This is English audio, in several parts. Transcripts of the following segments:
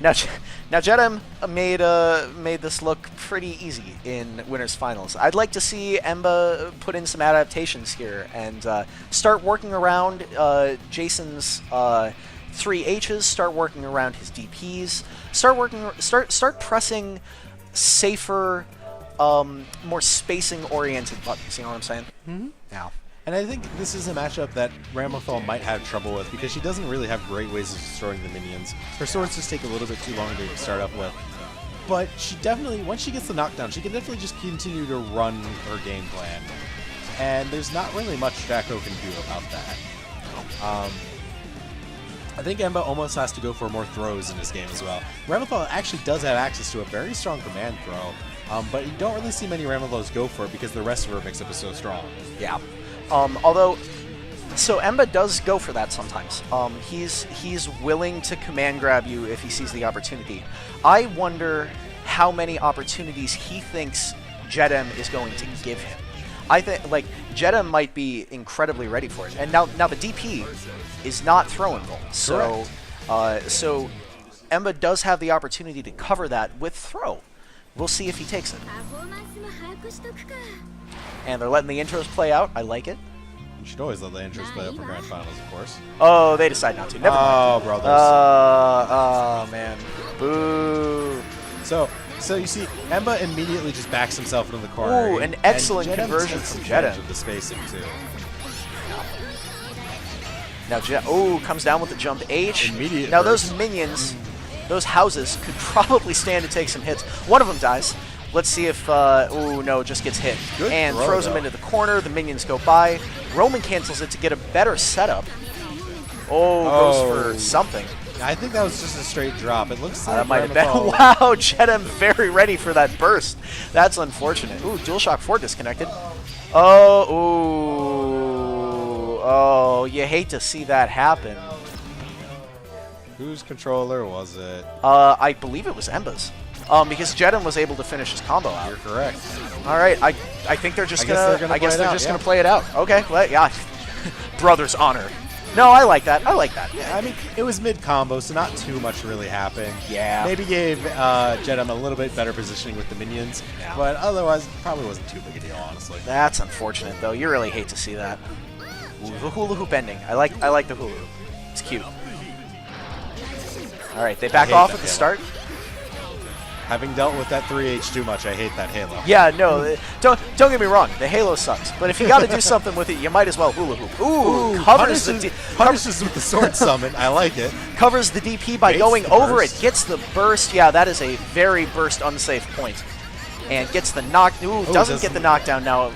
Now JetM made this look pretty easy in winners finals. I'd like to see Emba put in some adaptations here and start working around Jason's 3Hs, start working around his DPs, start pressing safer, more spacing-oriented buttons. You know what I'm saying? Mm-hmm. Yeah. And I think this is a matchup that Ramlethal might have trouble with because she doesn't really have great ways of destroying the minions. Her swords just take a little bit too long to start up with. But she definitely, once she gets the knockdown, she can definitely just continue to run her game plan. And there's not really much Jacko can do about that. I think Emba almost has to go for more throws in this game as well. Ramlethal actually does have access to a very strong command throw, but you don't really see many Ramlethals go for it because the rest of her mix-up is so strong. Yeah. Although, so Emba does go for that sometimes. He's willing to command grab you if he sees the opportunity. I wonder how many opportunities he thinks JetM is going to give him. I think like JetM might be incredibly ready for it, and now the DP is not throwable. So so Emba does have the opportunity to cover that with throw. We'll see if he takes it. And they're letting the intros play out. I like it. You should always let the intros play out for Grand Finals, of course. Oh, they decide not to. Never mind. Oh, brothers. Oh, man. Boo. So you see, Emba immediately just backs himself into the corner. Ooh, an excellent conversion from JetM. With the spacing, too. Now, comes down with the jump H. Immediate now, burst. those minions, those houses, could probably stand to take some hits. One of them dies. Let's see if, no, just gets hit. Good and throw, throws though. him into the corner. The minions go by. Roman cancels it to get a better setup. Goes for something. I think that was just a straight drop. It looks like That might have been. Wow, JetM very ready for that burst. That's unfortunate. Ooh, DualShock 4 disconnected. Oh, you hate to see that happen. Whose controller was it? I believe it was Emba's. Because JetM was able to finish his combo out. You're correct. All right, I think they're just gonna. I guess they're just gonna play it out. Okay, well, yeah. Brother's honor. No, I like that. I like that. Yeah, I mean, it was mid-combo, so not too much really happened. Yeah. Maybe gave JetM a little bit better positioning with the minions, but otherwise, probably wasn't too big a deal, honestly. That's unfortunate, though. You really hate to see that. Ooh, the hula hoop ending. I like the hula hoop. It's cute. All right, they back off at the start. Having dealt with that 3H too much, I hate that Halo. Yeah, no, don't get me wrong. The Halo sucks, but if you got to do something with it, you might as well hula hoop. Ooh, punishes with the sword summon. I like it. Covers the DP by going over it. Gets the burst. Yeah, that is a very burst unsafe point. And gets the knock. Ooh, doesn't get the knockdown now.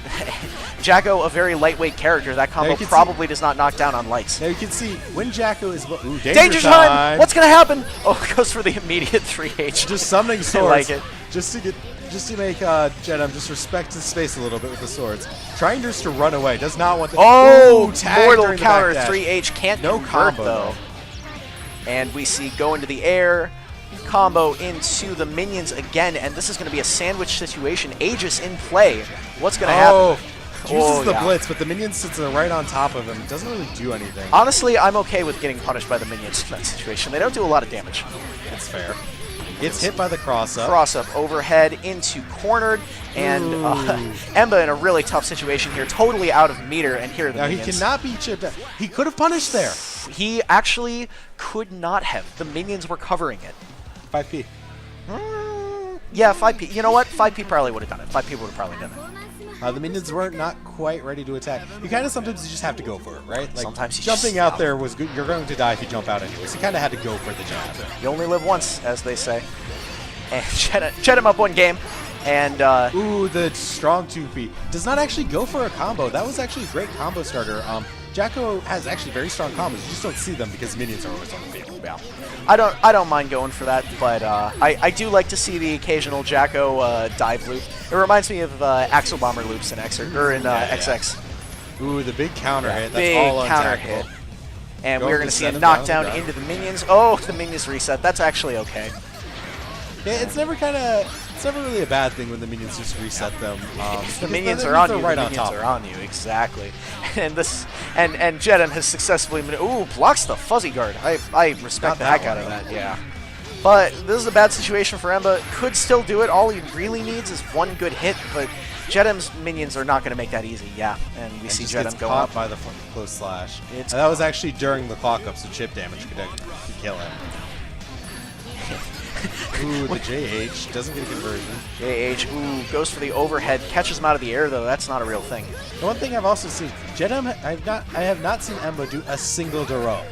Jacko, a very lightweight character. That combo probably does not knock down on lights. Now you can see when Jacko is danger time. What's gonna happen? Oh, goes for the immediate 3H. Just summoning swords. I like it. Just to make JetM just respect his space a little bit with the swords. Trying just to run away. Does not want to. Mortal counter 3H can't convert though. And we see go into the air. Combo into the minions again, and this is going to be a sandwich situation. Aegis in play. What's going to happen? Uses the blitz, but the minion sits right on top of him. Doesn't really do anything. Honestly, I'm okay with getting punished by the minions in that situation. They don't do a lot of damage. It's fair. Gets hit by the cross-up. Cross-up overhead into cornered, and Emba in a really tough situation here. Totally out of meter, and here are the minions. He cannot be chipped out. He could have punished there. He actually could not have. The minions were covering it. 5P. Yeah, 5P. You know what? 5P probably would have done it. 5P would have probably done it. The minions were not quite ready to attack. You kind of sometimes just have to go for it, right? Like sometimes jumping out there was good. You're going to die if you jump out anyways. You kind of had to go for the jump. You only live once, as they say. And JetM up one game. And ooh, the strong 2P does not actually go for a combo. That was actually a great combo starter. Jacko has actually very strong combos. You just don't see them because minions are always on the field. Yeah. I don't mind going for that, but I do like to see the occasional Jacko dive loop. It reminds me of Axel Bomber loops in XX. Ooh, the big counter hit. That's big all counter unattackable. hit. And we're going to see a knockdown into the minions. Oh, the minions reset. That's actually okay. Yeah, it's never really a bad thing when the minions just reset them. The minions are on you. Right the on minions top. are on you. Exactly. And JetM has successfully blocks the fuzzy guard. I respect the heck out of that. Yeah. But this is a bad situation for Emba. Could still do it. All he really needs is one good hit, but JetM's minions are not going to make that easy. Yeah, and we see JetM go up. By the close slash. And that was actually during the clock up, so chip damage could kill him. Ooh, the JH doesn't get a conversion. JH, ooh, goes for the overhead, catches him out of the air though. That's not a real thing. The one thing I've also seen, JetM, I have not seen Emba do a single Doro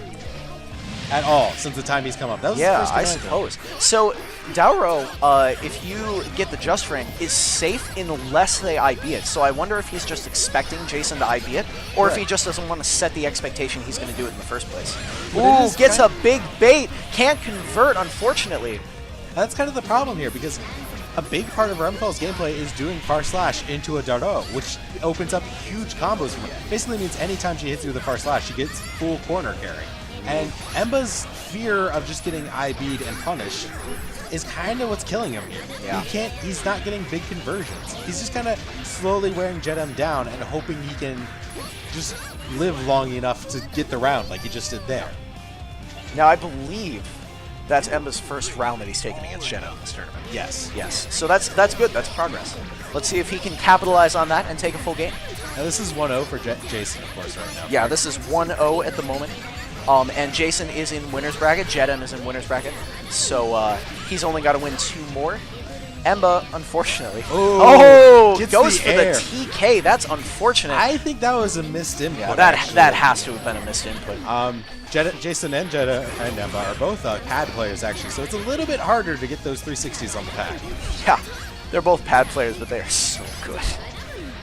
at all since the time he's come up. That was yeah, his first I suppose. So Dauro, if you get the Just Ring, is safe unless they IB it. So I wonder if he's just expecting Jason to IB it, or if he just doesn't want to set the expectation he's going to do it in the first place. Ooh, gets a big bait. Can't convert, unfortunately. That's kind of the problem here, because a big part of Ramlethal's gameplay is doing far slash into a Daro, which opens up huge combos for her. Basically means anytime she hits you with a far slash, she gets full corner carry. And Emba's fear of just getting IB'd and punished is kind of what's killing him here. Yeah. He's not getting big conversions. He's just kind of slowly wearing JetM down and hoping he can just live long enough to get the round like he just did there. Now I believe that's Emba's first round that he's taken against JetM in this tournament. Yes. Yes. So that's good. That's progress. Let's see if he can capitalize on that and take a full game. Now this is 1-0 for Jason, of course, right now. Yeah, this is 1-0 at the moment. And Jason is in winner's bracket. JetM is in winner's bracket. So he's only got to win 2 more. Emba, unfortunately. Goes for the TK. That's unfortunate. I think that was a missed input. Yeah, that has to have been a missed input. Jason and Emba are both pad players, actually, so it's a little bit harder to get those 360s on the pad. Yeah, they're both pad players, but they are so good.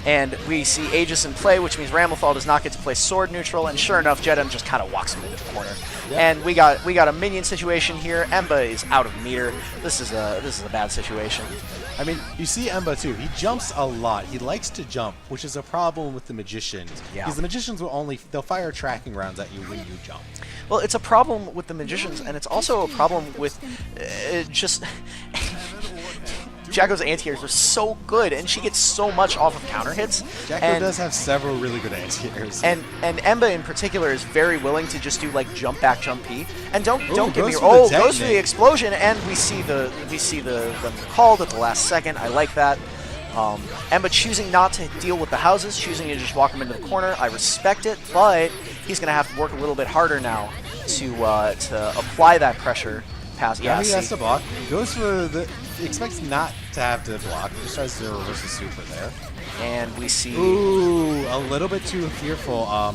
And we see Aegis in play, which means Ramlethal does not get to play sword neutral, and sure enough, JetM just kind of walks him into the corner. Yep. And we got a minion situation here. Emba is out of meter. This is a bad situation. I mean, you see Emba too. He jumps a lot. He likes to jump, which is a problem with the magicians. Yeah. Because the magicians they'll fire tracking rounds at you when you jump. Well, it's a problem with the magicians, and it's also a problem with just. Jacko's anti-airs are so good, and she gets so much off of counter hits. Jacko does have several really good anti-airs. And Emba in particular is very willing to just do like jump back, jump P. And don't get me goes for the explosion, and we see them called at the last second. I like that. Emba choosing not to deal with the houses, choosing to just walk him into the corner. I respect it, but he's gonna have to work a little bit harder now to apply that pressure. Yeah, he has to block. He goes for he expects not to have to block. He just tries to reverse the super there. And we see... Ooh, a little bit too fearful.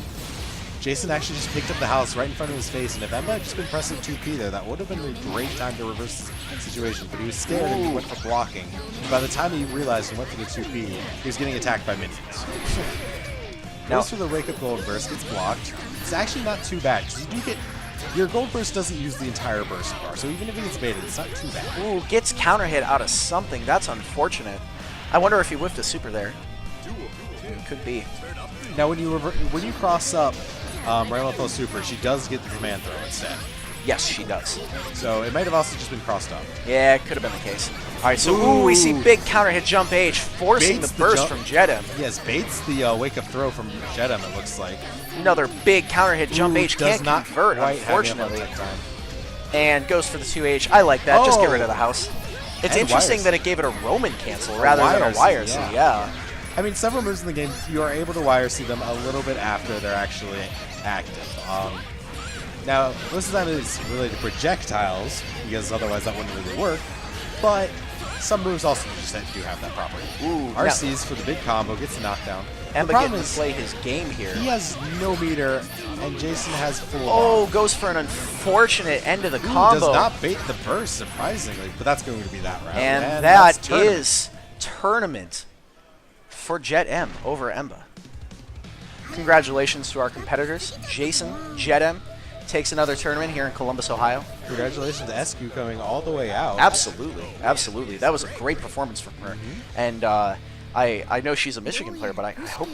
Jason actually just picked up the house right in front of his face, and if Emba had just been pressing 2P there, that would have been a great time to reverse the situation, but he was scared and he went for blocking. By the time he realized he went for the 2P, he was getting attacked by minions. Goes for the Wake Up Gold Burst, gets blocked. It's actually not too bad, because you do get... Your Gold Burst doesn't use the entire burst bar, so even if it gets baited, it's not too bad. Ooh, gets counter hit out of something. That's unfortunate. I wonder if he whiffed a super there. Could be. Now, when you cross up Ramlethal super, she does get the command throw instead. Yes, she does. So it might have also just been crossed up. Yeah, it could have been the case. All right, so we see big counter hit jump H, forcing the burst from JetM. Yes, baits the wake up throw from JetM, it looks like. Another big counter hit jump H, can't convert, unfortunately. And goes for the 2H. I like that, just get rid of the house. It's interesting that it gave it a Roman cancel rather than a wire C, yeah. I mean, several moves in the game, you are able to wire C them a little bit after they're actually active. Now, most of the time it's related to projectiles, because otherwise that wouldn't really work, but some moves also just do have that property. RC's for the big combo, gets a knockdown. Emba getting to play his game here. He has no meter, and Jason has full goes for an unfortunate end of the combo. Does not bait the burst, surprisingly, but that's going to be that round. And that is tournament for JetM over Emba. Congratulations to our competitors. Jason, JetM, takes another tournament here in Columbus, Ohio. Congratulations to SQ coming all the way out. Absolutely, absolutely. That was a great performance from her. And I know she's a Michigan player, but I hope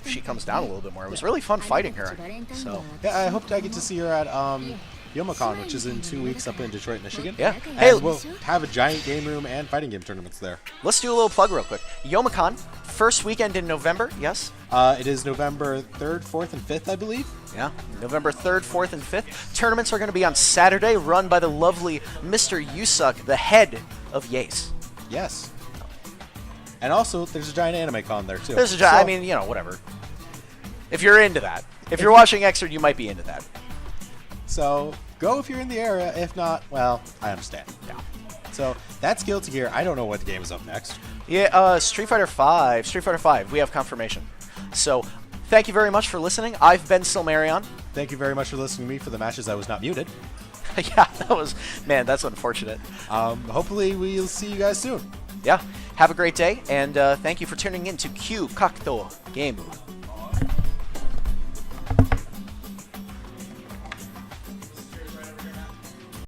she comes down a little bit more. It was really fun fighting her. So yeah, I hope I get to see her at Youmacon, which is in 2 weeks up in Detroit, Michigan. Yeah. And Hey, we'll have a giant game room and fighting game tournaments there. let's do a little plug real quick. Youmacon, first weekend in November, yes? It is November 3rd, 4th, and 5th, I believe. Yeah, November 3rd, 4th, and 5th. Tournaments are going to be on Saturday, run by the lovely Mr. Yusuk, the head of Yace. Yes. And also, there's a giant anime con there, too. There's a I mean, you know, whatever. If you're into that. If you're watching Xrd, you might be into that. So, go if you're in the area. If not, well, I understand. Yeah. So, that's Guilty Gear. I don't know what game is up next. Yeah, Street Fighter V. Street Fighter V. We have confirmation. So, thank you very much for listening. I've been Silmarion. Thank you very much for listening to me for the matches I was not muted. Yeah, that was... Man, that's unfortunate. Hopefully, we'll see you guys soon. Yeah, have a great day, and thank you for tuning in to KyuuKakutoGeemu.